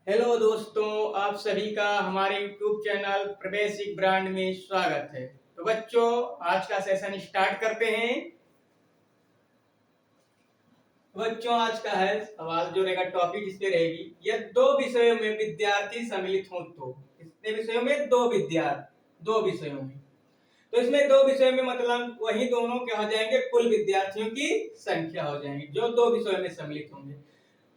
Hello दोस्तों, आप सभी का हमारे YouTube चैनल प्रवेशिक ब्रांड में स्वागत है। तो बच्चों, आज का सेशन स्टार्ट करते हैं। बच्चों, आज का है सवाल जो रहेगा, टॉपिक इस पे रहेगी, यह दो विषयों में विद्यार्थी सम्मिलित हो तो। कितने विषयों में? दो विषयों में। तो इसमें दो विषयों में मतलब वही दोनों क्या हो जाएंगे? कुल विद्यार्थियों की संख्या हो जाएंगी जो दो विषयों में सम्मिलित होंगे।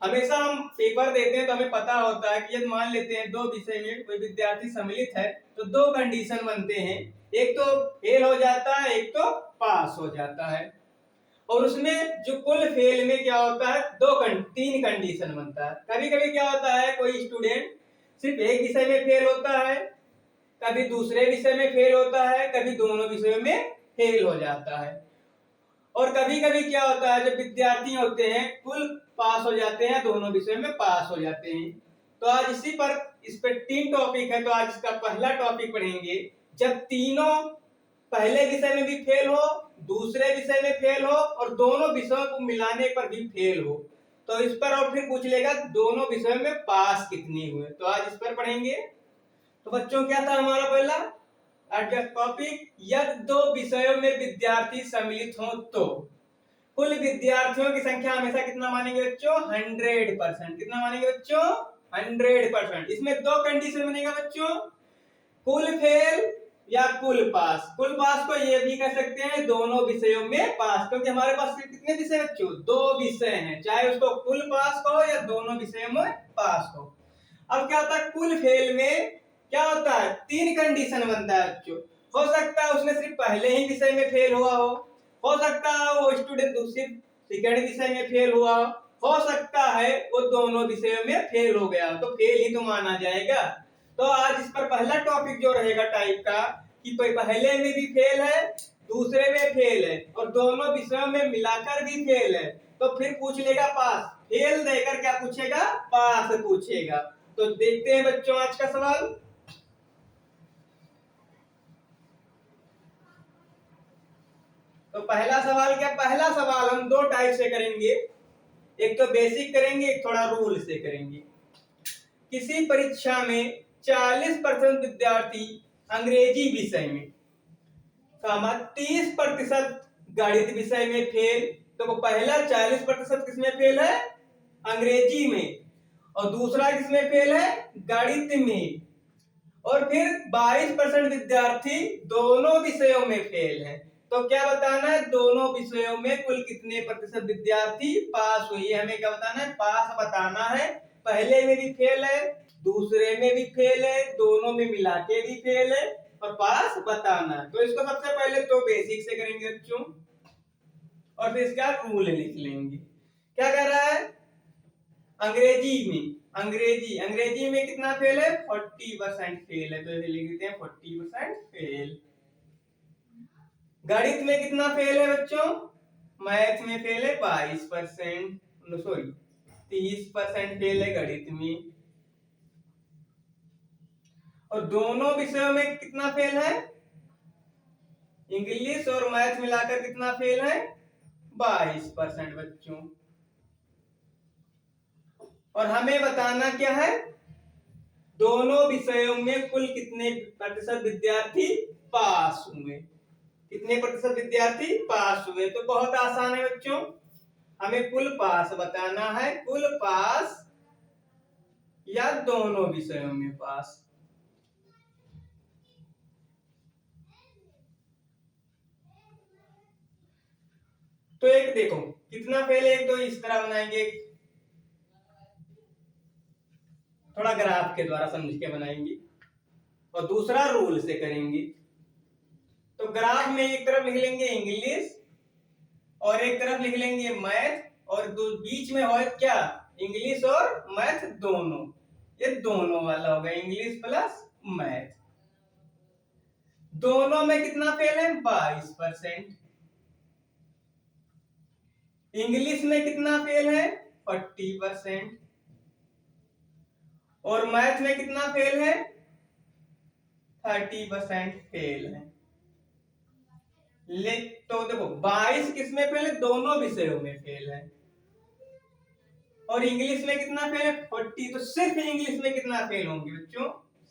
हमेशा हम पेपर देते हैं तो हमें पता होता है कि यदि मान लेते हैं दो विषय में कोई विद्यार्थी सम्मिलित है तो दो कंडीशन बनते हैं, एक तो फेल हो जाता है, एक तो पास हो जाता है। और उसमें जो कुल फेल में क्या होता है, तीन कंडीशन बनता है। कभी कभी क्या होता है, कोई स्टूडेंट सिर्फ एक विषय में फेल होता है, कभी दूसरे विषय में फेल होता है, कभी दोनों विषयों में फेल हो जाता है। और कभी कभी क्या होता है, जब विद्यार्थी होते हैं कुल पास हो जाते हैं, दोनों विषयों में पास हो जाते हैं। तो आज इस पर तीन टॉपिक है। तो आज इसका पहला टॉपिक पढ़ेंगे, जब तीनों पहले विषय में भी फेल हो, दूसरे विषय में फेल हो और दोनों विषयों को मिलाने पर भी फेल हो, तो इस पर और फिर पूछ लेगा दोनों विषयों में पास कितने हुए। तो आज इस पर पढ़ेंगे। तो बच्चों, क्या था हमारा पहला टॉपिक? यदि दो विषयों में विद्यार्थी सम्मिलित हो तो। कुल विद्यार्थियों की संख्या हमेशा कितना मानेंगे बच्चों? 100%। कितना मानेंगे बच्चों? 100%। इसमें दो कंडीशन बनेगा बच्चों, कुल फेल या कुल पास। कुल पास को ये भी कह सकते हैं दोनों विषयों में पास, क्योंकि हमारे पास कितने विषय बच्चों? दो विषय हैं, चाहे उसको कुल पास कहो या दोनों विषयों में पास कहो। अब क्या होता है, कुल फेल में क्या होता है, तीन कंडीशन बनता है बच्चों। हो सकता है उसने सिर्फ पहले ही विषय में फेल हुआ हो सकता है वो स्टूडेंट दूसरे सेकेंड विषय में फेल हुआ हो सकता है वो दोनों विषयों में फेल हो गया, तो फेल ही तो माना जाएगा। तो आज इस पर पहला टॉपिक जो रहेगा टाइप का, कि पहले में भी फेल है, दूसरे में फेल है और दोनों विषयों में मिलाकर भी फेल है, तो फिर पूछ लेगा पास। फेल देकर क्या पूछेगा? पास पूछेगा। तो देखते हैं बच्चों आज का सवाल। तो पहला सवाल क्या? पहला सवाल हम दो टाइप से करेंगे, एक तो बेसिक करेंगे, एक थोड़ा रूल से करेंगे। किसी परीक्षा में 40% विद्यार्थी अंग्रेजी विषय में, 30% गणित विषय में फेल। तो पहला 40% किसमें फेल है? अंग्रेजी में। और दूसरा किसमें फेल है? गणित में। और फिर 22% विद्यार्थी दोनों विषयों में फेल है। तो क्या बताना है, दोनों विषयों में कुल कितने प्रतिशत विद्यार्थी पास हुई है, हमें क्या बताना है? पास बताना है। पहले में भी फेल है, दूसरे में भी फेल है, दोनों में मिला के भी फेल है और पास बताना है। तो इसको सबसे पहले तो बेसिक से करेंगे बच्चों और फिर इसका रूल लिख लेंगे। क्या कह रहा है? अंग्रेजी में कितना फेल है? 40% फेल है, तो इसे लिख देते हैं 40% फेल। गणित में कितना फेल है बच्चों? मैथ में फेल है 22%, सॉरी 30% फेल है गणित में। और दोनों विषयों में कितना फेल है? इंग्लिश और मैथ मिलाकर कितना फेल है? 22% बच्चों। और हमें बताना क्या है, दोनों विषयों में कुल कितने प्रतिशत विद्यार्थी पास हुए। कितने प्रतिशत विद्यार्थी पास हुए? तो बहुत आसान है बच्चों, हमें कुल पास बताना है, कुल पास या दोनों विषयों में पास। तो एक देखो कितना फेल है, एक तो इस तरह बनाएंगे, थोड़ा ग्राफ के द्वारा समझ के बनाएंगे और दूसरा रूल से करेंगे। तो ग्राफ में एक तरफ लिख लेंगे इंग्लिश और एक तरफ लिख लेंगे मैथ, और बीच में हो क्या? इंग्लिश और मैथ दोनों। ये दोनों वाला होगा, इंग्लिश प्लस मैथ। दोनों में कितना फेल है? 22%। इंग्लिश में कितना फेल है? 40%। और मैथ में कितना फेल है? 30% फेल है। ले तो देखो 22 किसमें फेल है? दोनों विषयों में फेल है। और इंग्लिश में कितना फेल है 40। तो सिर्फ इंग्लिश में कितना फेल होंगे बच्चों,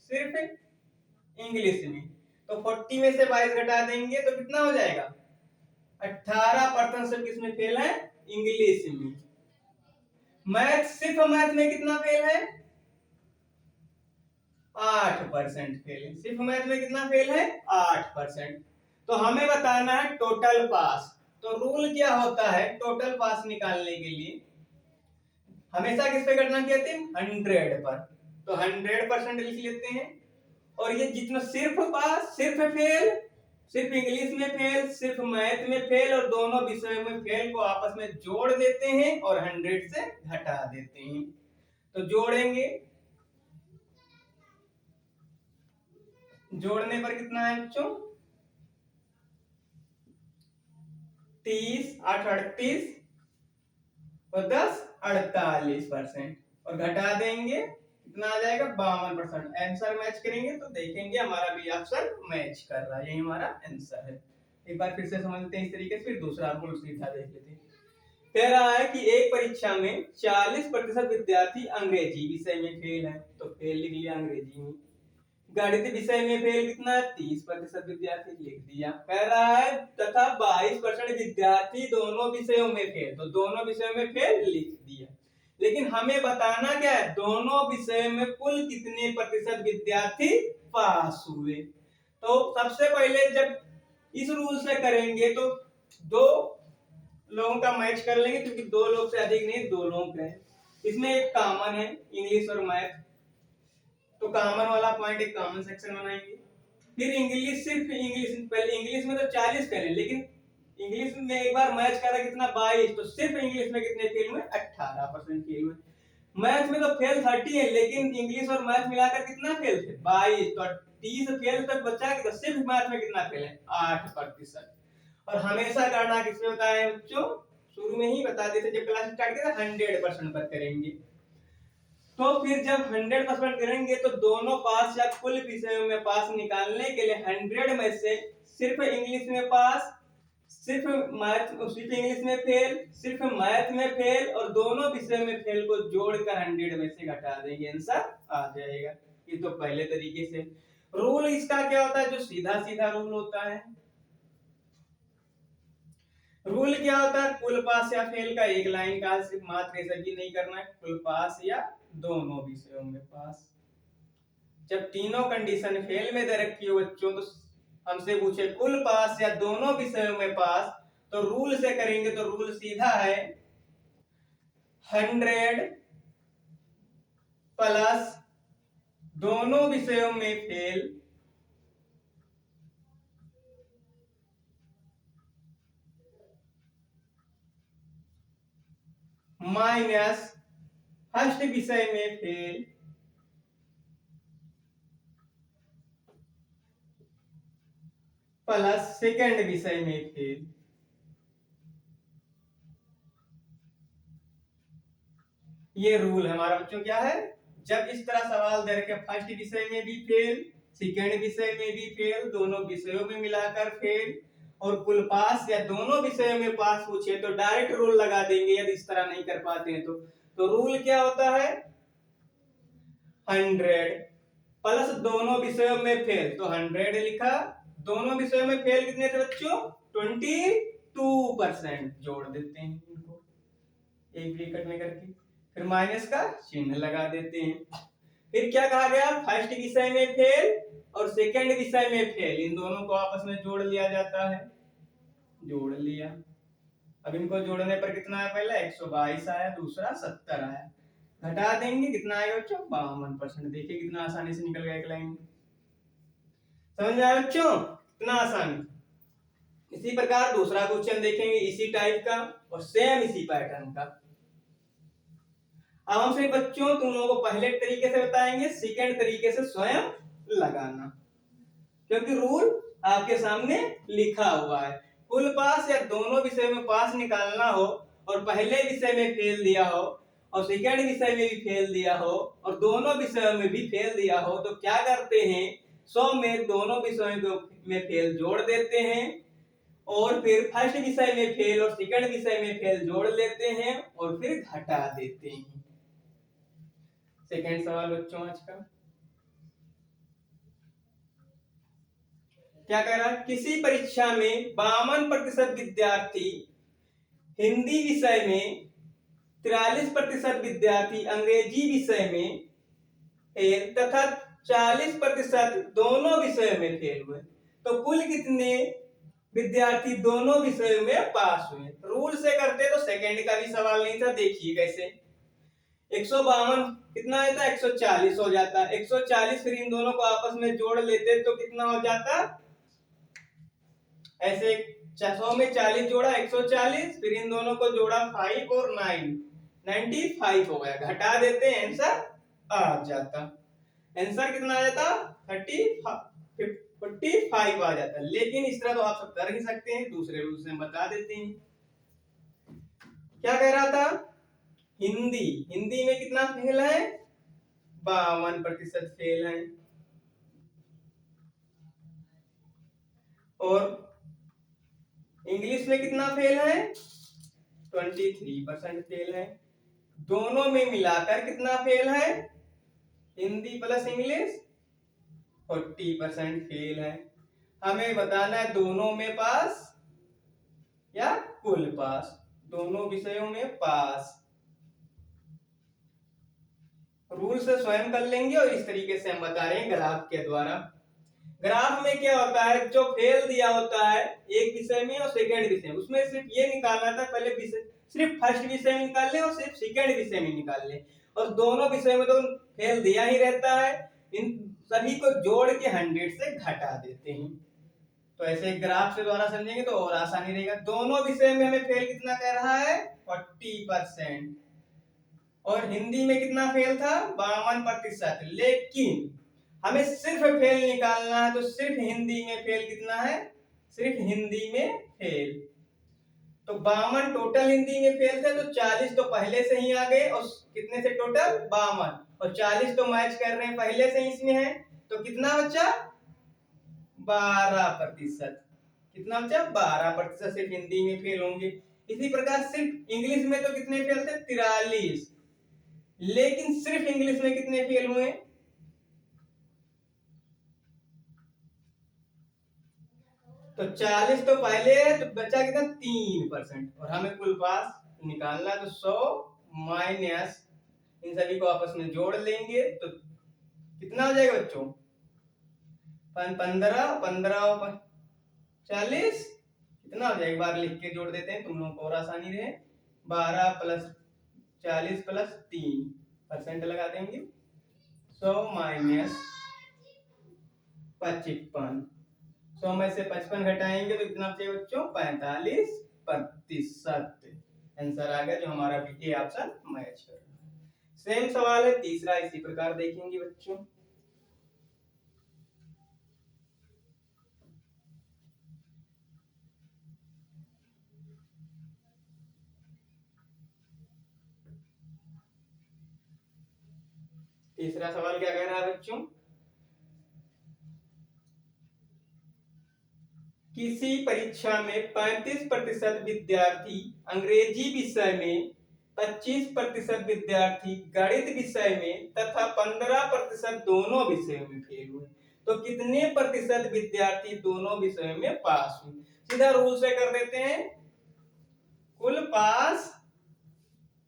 सिर्फ इंग्लिश में। तो 40 में से 22 घटा देंगे तो कितना हो जाएगा 18% सब किसमें फेल है, इंग्लिश में। मैथ, सिर्फ मैथ में कितना फेल है 8% फेल है, सिर्फ मैथ में कितना फेल है 8%। तो हमें बताना है टोटल पास। तो रूल क्या होता है टोटल पास निकालने के लिए, हमेशा किस पे गणना कहते हैं 100 पर। तो 100% लिख लेते हैं। और ये जितना सिर्फ पास, सिर्फ फेल, सिर्फ इंग्लिश में फेल, सिर्फ मैथ में फेल और दोनों विषयों में फेल को आपस में जोड़ देते हैं और 100 से घटा देते हैं। तो जोड़ेंगे, जोड़ने पर कितना है बच्चों 30, 8 38 और 10 48%। और घटा देंगे कितना आ जाएगा 52%। आंसर मैच करेंगे तो देखेंगे हमारा भी ऑप्शन मैच कर रहा है, यही हमारा आंसर है। एक बार फिर से समझते हैं इस तरीके से, फिर दूसरा रूल सीधा देख लेते हैं। कह रहा है कि एक परीक्षा में 40% विद्यार्थी अंग्रेजी विषय में फेल है, तो फेल लिख लिया अंग्रेजी में। गणित विषय में फेल कितना है 30% विद्यार्थी लिख दिया। कह रहा है तथा 22% विद्यार्थी दोनों विषयों में फेल, तो दोनों विषयों में फेल लिख दिया। लेकिन हमें बताना क्या है दोनों विषयों में कुल कितने प्रतिशत विद्यार्थी पास हुए। तो सबसे पहले जब इस रूल से करेंगे तो दो लोगों का मैच कर लेंगे, क्योंकि दो लोग से अधिक नहीं, दो लोग का है। इसमें एक कॉमन है इंग्लिश और मैथ, तो कॉमन वाला पॉइंट एक कॉमन सेक्शन बनाएंगे। फिर इंग्लिश, सिर्फ इंग्लिश, पहले इंग्लिश में तो 40 फेल है, लेकिन इंग्लिश में एक बार मैच करा कितना 22, तो सिर्फ इंग्लिश में कितने फेल हुए 18% फेल हुए। मैथ में तो फेल 30 है, लेकिन इंग्लिश और मैथ मिलाकर कितना फेल थे 22, तो 30 फेल तक बचा कि तो सिर्फ मैथ में कितना फेल है 8%। और हमेशा गणना किसमें होता है बच्चों, शुरू में ही बता देते जब क्लास स्टार्ट किया 100% पर करेंगे। तो फिर जब 100% करेंगे तो दोनों पास या कुल विषयों में पास निकालने के लिए 100 में से सिर्फ इंग्लिश में पास, सिर्फ मैथ, सिर्फ इंग्लिश में फेल, सिर्फ मैथ में फेल और दोनों विषयों में फेल को जोड़कर 100 में से घटा देंगे, आंसर आ जाएगा। ये तो पहले तरीके से। रूल इसका क्या होता है जो सीधा सीधा रूल होता है, रूल क्या होता है कुल पास या फेल का एक लाइन का, सिर्फ मात्र ऐसा भी नहीं करना है, कुल पास या दोनों विषयों में पास। जब तीनों कंडीशन फेल में दे रखी हो बच्चों तो हमसे पूछे कुल पास या दोनों विषयों में पास, तो रूल से करेंगे तो रूल सीधा है 100 प्लस दोनों विषयों में फेल माइनस फर्स्ट विषय में फेल प्लस सेकंड विषय में फेल। ये रूल हमारा बच्चों क्या है, जब इस तरह सवाल दे रखे फर्स्ट विषय में भी फेल, सेकंड विषय में भी फेल, दोनों विषयों में मिलाकर फेल और कुल पास या दोनों विषयों में पास पूछे तो डायरेक्ट रूल लगा देंगे यदि इस तरह नहीं कर पाते हैं तो रूल क्या होता है 100 प्लस दोनों विषयों में फेल, तो 100 लिखा, दोनों विषयों में फेल कितने थे बच्चों 22%, जोड़ देते हैं इनको एक ब्रैकेट में करके, फिर माइनस का चिन्ह लगा देते हैं। फिर क्या कहा गया फर्स्ट विषय में फेल और सेकंड विषय में फेल, इन दोनों को आपस में जोड़ लिया जाता है, जोड़ लिया। अब इनको जोड़ने पर कितना आया, पहला 122 आया, दूसरा 70 आया, घटा देंगे कितना आएगा बच्चों 52%। देखिए कितना आसानी से निकल गया एक लाइन, समझ में आया बच्चों कितना आसान। इसी प्रकार दूसरा क्वेश्चन देखेंगे इसी टाइप का और सेम इसी पैटर्न का। अब हम सिर्फ बच्चों तुम लोगों को पहले तरीके से बताएंगे, सेकंड तरीके से स्वयं लगाना, क्योंकि रूल आपके सामने लिखा हुआ है। कुल पास या दोनों विषय में पास निकालना हो और पहले विषय में फेल दिया हो और सेकंड विषय में भी फेल दिया हो और दोनों विषयों में भी फेल दिया हो, तो क्या करते हैं 100 में दोनों विषयों में फेल जोड़ देते हैं और फिर फर्स्ट विषय में फेल और सेकंड विषय में फेल जोड़ लेते हैं और फिर घटा देते हैं। सेकंड सवाल बच्चों आज का क्या कह रहा है, किसी परीक्षा में 52% विद्यार्थी हिंदी विषय में, 43% विद्यार्थी अंग्रेजी विषय में फेल तथा 40% दोनों विषयों में फेल हुए, तो कुल कितने विद्यार्थी दोनों विषयों में पास हुए। रूल से करते तो सेकंड का भी सवाल नहीं था। देखिए कैसे 152 कितना आता है 140 हो जाता, 140 फिर इन दोनों को आपस में जोड़ लेते तो कितना हो जाता, ऐसे 100 में 40 जोड़ा 140, फिर इन दोनों को जोड़ा 5 और 9 95 हो गया। घटा देते आंसर आ जाता, आंसर कितना आ जाता 45 आ जाता। लेकिन इस तरह तो आप सब कर ही सकते हैं, दूसरे रूल से हम बता देते हैं। क्या कह रहा था, हिंदी, हिंदी में कितना फेल है 52% फेल है, और इंग्लिश में कितना फेल है 23% फेल है। दोनों में मिलाकर कितना फेल है, हिंदी प्लस इंग्लिश 40% फेल है। हमें बताना है दोनों में पास या कुल पास, दोनों विषयों में पास। रूल से स्वयं कर लेंगे और इस तरीके से हम बता रहे हैं ग्राफ के द्वारा। ग्राफ में क्या होता है, जो फेल दिया होता है एक विषय में और सेकंड विषय में, उसमें सिर्फ ये निकालना था पहले विषय, सिर्फ फर्स्ट विषय में निकाल ले और सिर्फ सेकंड विषय में निकाल ले, और दोनों विषय में तो फेल दिया ही रहता है, इन सभी को जोड़ के 100 से घटा देते हैं। तो ऐसे ग्राफ से द्वारा समझेंगे तो और आसानी रहेगा। दोनों विषय में हमें फेल कितना कह रहा है 40%, और हिंदी में कितना फेल था 52%। लेकिन हमें सिर्फ फेल निकालना है, तो सिर्फ हिंदी में फेल कितना है, सिर्फ हिंदी में फेल तो 52 टोटल हिंदी में फेल थे, तो 40 तो पहले से ही आ गए, और कितने से टोटल 52, और 40 तो मैच कर रहे हैं पहले से इसमें है, तो कितना बचा 12%। कितना बचा 12% सिर्फ हिंदी में फेल होंगे। इसी प्रकार सिर्फ इंग्लिश में तो कितने फेल थे 43, लेकिन सिर्फ इंग्लिश में कितने फेल हुए, तो 40 तो पहले है, तो बचा कितना 3%, और हमें कुल पास निकालना है, तो 100 माइनस इन सभी को आपस में जोड़ लेंगे तो कितना हो जाएगा बच्चों 15 15 40 कितना हो जाएगा, एक बार लिख के जोड़ देते हैं तुम लोगों को और आसानी रहे। 12 प्लस 40 प्लस 3% लगा देंगे, 100 माइनस 55, 100 में से 55 घटाएंगे तो कितना बचेगा बच्चों 45%। आंसर आ गया, जो हमारा ए ऑप्शन मैच कर रहा है। सेम सवाल है तीसरा, इसी प्रकार देखेंगे बच्चों। तीसरा सवाल क्या कह रहा है बच्चों, किसी परीक्षा में 35% विद्यार्थी अंग्रेजी विषय में, 25% विद्यार्थी गणित विषय में तथा 15% दोनों विषयों में फेल हुए, तो कितने प्रतिशत विद्यार्थी दोनों विषयों में पास हुए। सीधा रूल से कर देते हैं, कुल पास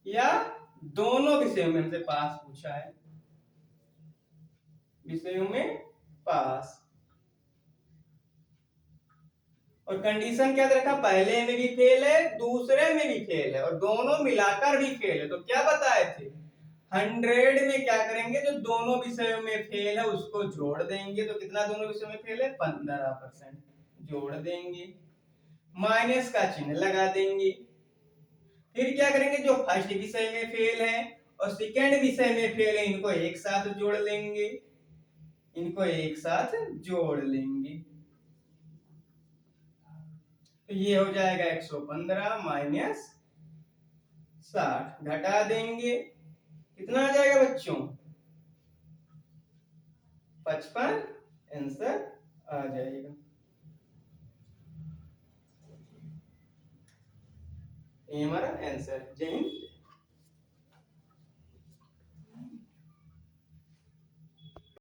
या दोनों विषयों में, हमसे पास पूछा है, विषयों में पास, और कंडीशन क्या रखा, पहले में भी फेल है दूसरे में भी फेल है और दोनों मिलाकर भी फेल है। तो क्या बताए थे 100 में क्या करेंगे, जो दोनों विषयों में फेल है उसको जोड़ देंगे, तो कितना दोनों विषयों में फेल है 15%, जोड़ देंगे, माइनस का चिन्ह लगा देंगे। फिर क्या करेंगे, जो फर्स्ट विषय में फेल है और सेकंड विषय में फेल है इनको एक साथ जोड़ लेंगे, इनको एक साथ जोड़ लेंगे, तो ये हो जाएगा 115 माइनस 60, घटा देंगे, कितना आ जाएगा बच्चों 55, आंसर आ जाएगा। ये हमारा आंसर। जय हिंद।